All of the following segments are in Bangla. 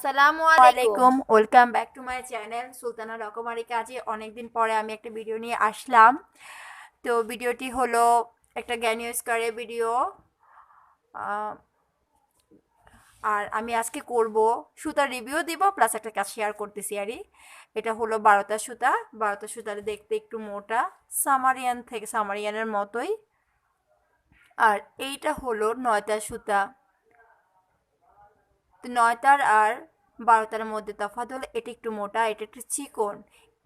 আসসালামু আলাইকুম, welcome back to my channel Sultana রকমারি কাজে। অনেকদিন পরে আমি একটা ভিডিও নিয়ে আসলাম। তো ভিডিওটি হলো একটা জ্ঞানীয় ভিডিও, আর আমি আজকে করব সুতার রিভিউ দিব, প্লাস একটা কাজ শেয়ার করতেছি আরই। এটা হলো 12টা সুতা। 12টা সুতার দেখতে একটু মোটা, সামারিয়ানের মতোই। আর এইটা হলো 9টা সুতা। তো 9টার আর 12টার মধ্যে তফাৎ হলো এটা একটু মোটা, এটা একটু চিকন।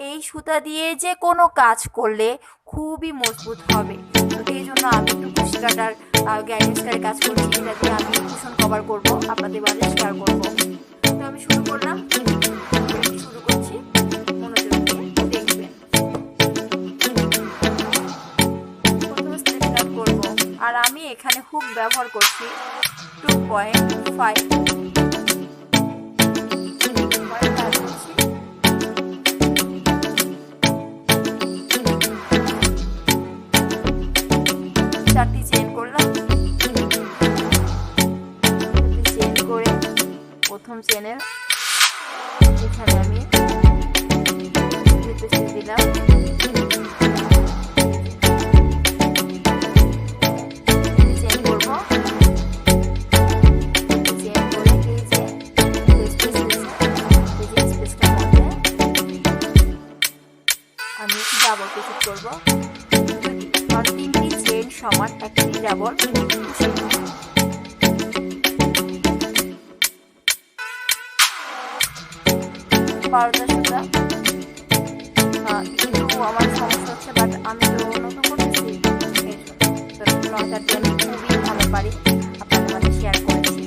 এই সুতা দিয়ে যে কোনো কাজ করলে খুবই মজবুত হবে। তো এই জন্য আমি একটু কুশি কাটার গ্যারেন্সটার কাজ করছি। এটা দিয়ে আমি কুশন কভার করবো, আপনাদের মাঝে শেয়ার করবো। তো আমি শুরু করলাম, শুরু করছি, মনোযোগ দিয়ে দেখবেন। প্রথমে স্টার্ট করবো, আর আমি এখানে হুক ব্যবহার করছি 2.5। চারটি চেন করলাম। চেন করে প্রথম চেনের এখানে আমি দিলাম। চেন করবো, চেন করে এই যে স্পেসটার মধ্যে আমি ডাবল ক্রোশেট করবো। আর 3টি চেন সমান একটি ডাবল ক্রোশেট। 12টা সুতা। একটু আমার সমস্যা হচ্ছে, বাট আমি তো নতুন করতেছি, 9টাতে আমি খুবই ভালো পারি, আপনাদের মাঝে শেয়ার করেছি।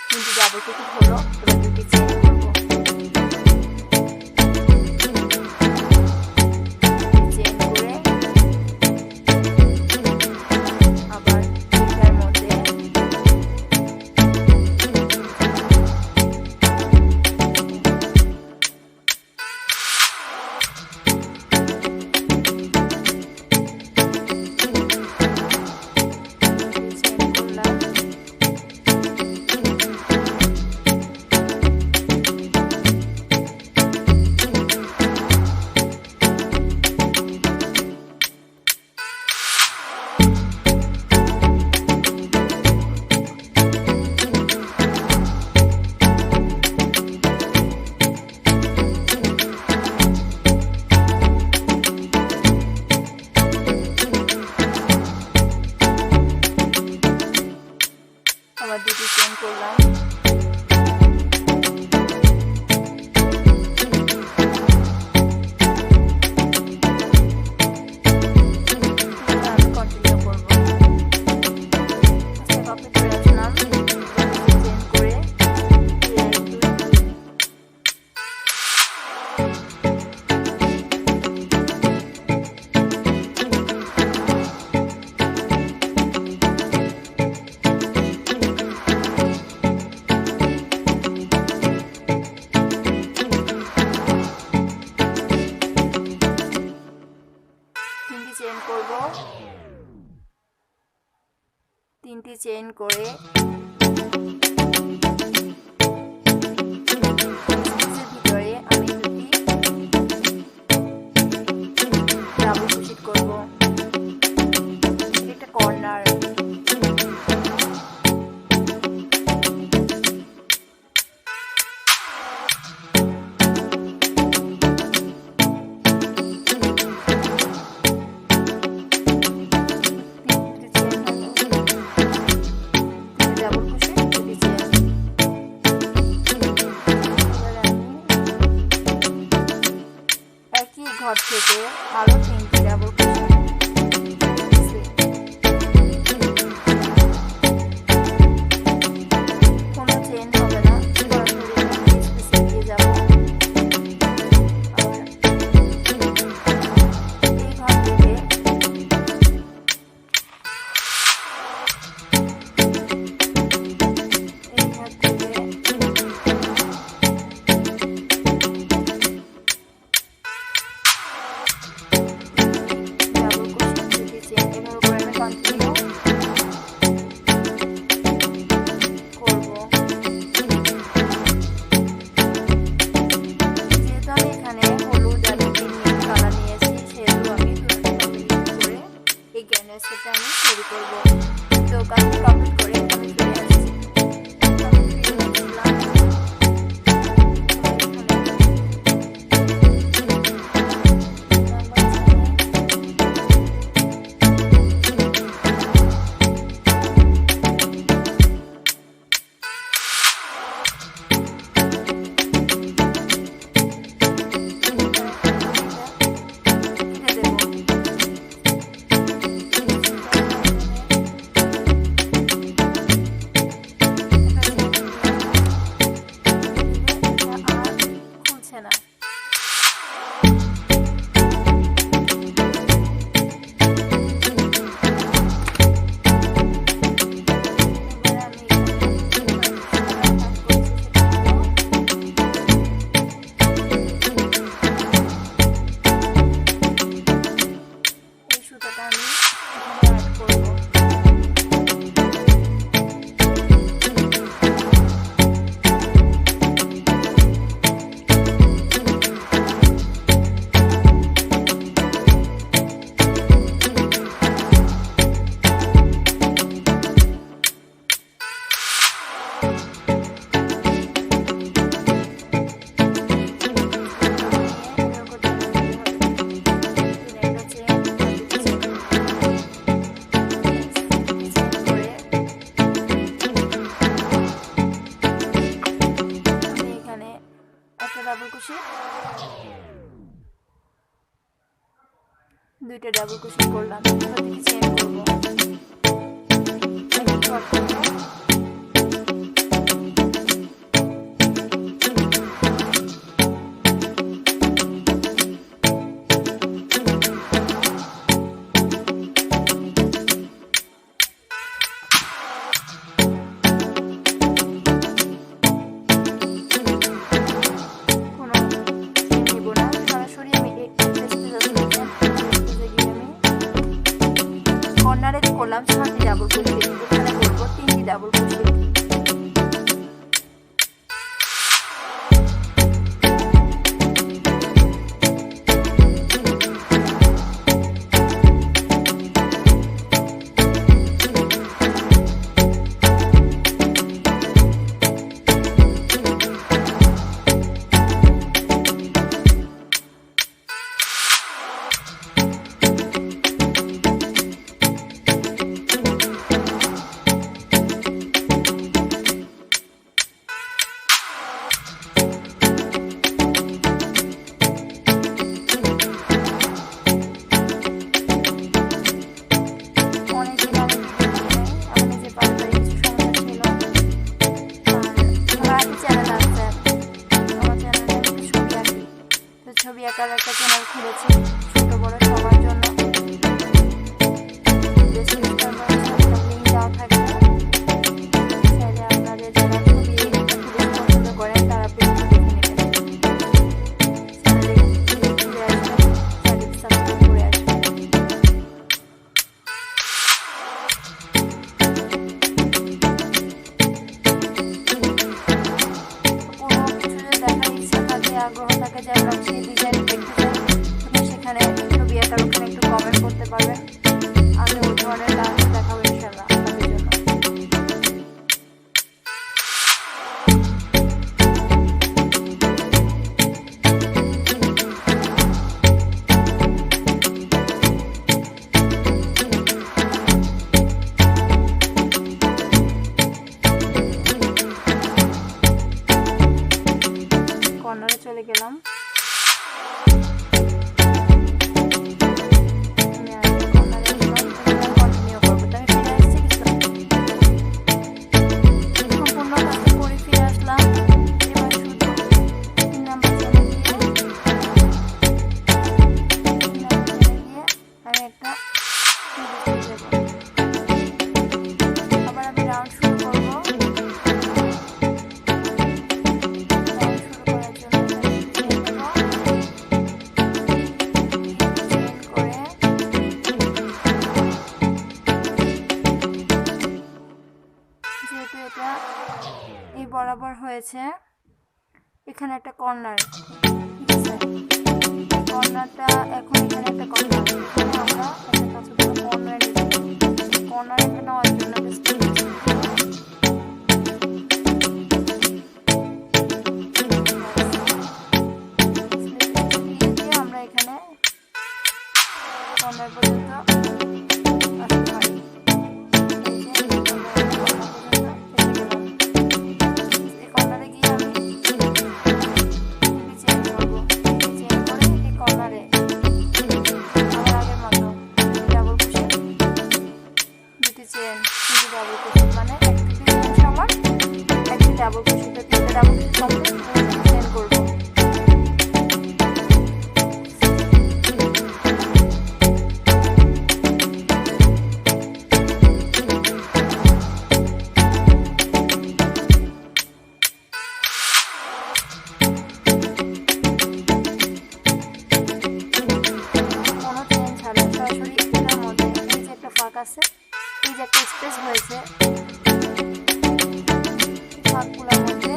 3টি ডাবল ক্রোশেট হলো। এবার 2টি চেন করবো। চেন করে আবার এটার মধ্যে আবার 2টি চেন করলাম। আমি কন্টিনিউ করবো। কমপ্লিট করে আসলাম। চেন করে চেন করব। 3টি চেন করে ভিতরে আমি 2টি ডাবল ক্রোশেট করব। এটা কর্নার। ঘর থেকে আরো 3টি ডাবল ক্রোশেট। কোনো চেন হবে না, সরাসরি দিয়ে যাবো। আর এই ঘর থেকে দুইটা ডাবল ক্রোশেট করলাম, এবার দিকে চেইন করব। কর্নারে করলাম 6টি ডাবল ক্রোশেট, এখানে করব 3টি ডাবল ক্রোশেট। ছবি আঁকার একটা চ্যানেল খুলেছি ছোট বড় সবার জন্য, লিঙ্ক দেওয়া থাকবে, চাইলে আপনাদের যারা ছবি পছন্দ করেন তারা পেজে দেখে নেবেন, চ্যানেলে ঘুরে আসবেন, চ্যানেল সাবস্ক্রাইব করে আসবেন। কোনো কিছু যদি দেখার ইচ্ছা থাকে, আগ্রহ থাকে যে আমরা সেই ডিজাইন দেখতে চাই, তখন সেখানে ছবি আঁকার ওখানে একটু কমেন্ট করতে পারবেন, আমি ওই ধরনের কাজ দেখাবো ইনশাআল্লাহ আপনাদের জন্য। কর্নারে চলে গেলাম, এই বরাবর হয়েছে, এখানে একটা কর্নার, ঠিক আছে, কর্নারটা এখন এখানে একটা কর্নার, আমরা একটা কাজ করব, কর্নারে কর্নারে নেওয়ার জন্য আমরা এখানে কর্নার পর্যন্ত আসতে পারি। মানে সমান একটি ডাবল ক্রোশেট, 3টা ডাবল ক্রোশেট চেইন করব। কোনো চেইন ছাড়া সরাসরি এটার মধ্যে এই যে একটা ফাঁক আছে, এই যে একটা স্পেস হয়েছে, ফাঁকগুলোর মধ্যে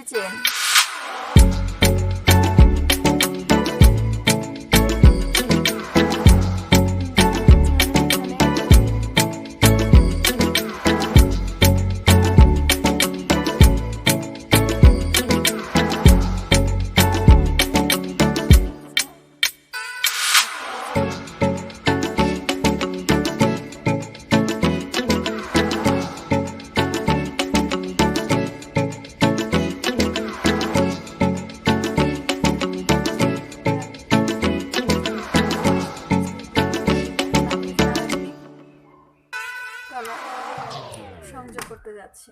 চেন। সংযোগ করতে যাচ্ছি।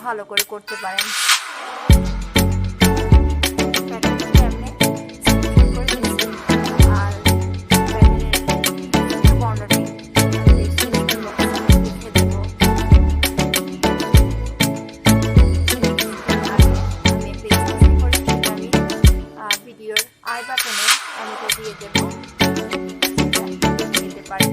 ভালো করে করতে পারেন। ভিডিওর আই বাটনে আমি তো দিয়ে দেবো, নিতে পারেন।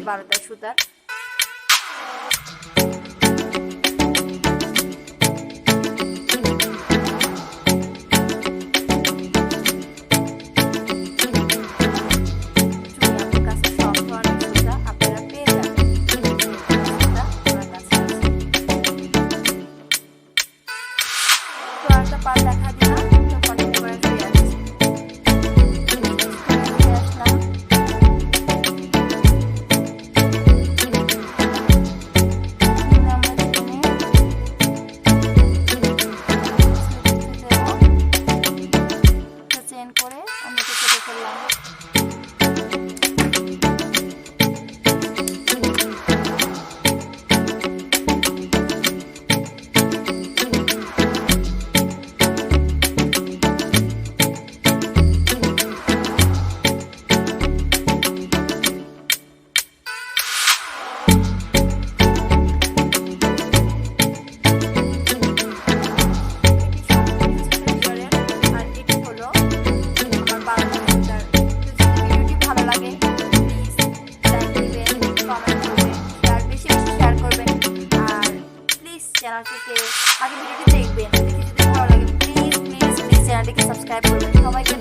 12টা সুতার। চ্যানেলটিকে আগে ভিডিওটি দেখবেন, যদি ভালো লাগে প্লিজ চ্যানেলটিকে সাবস্ক্রাইব করবেন। সবাইকে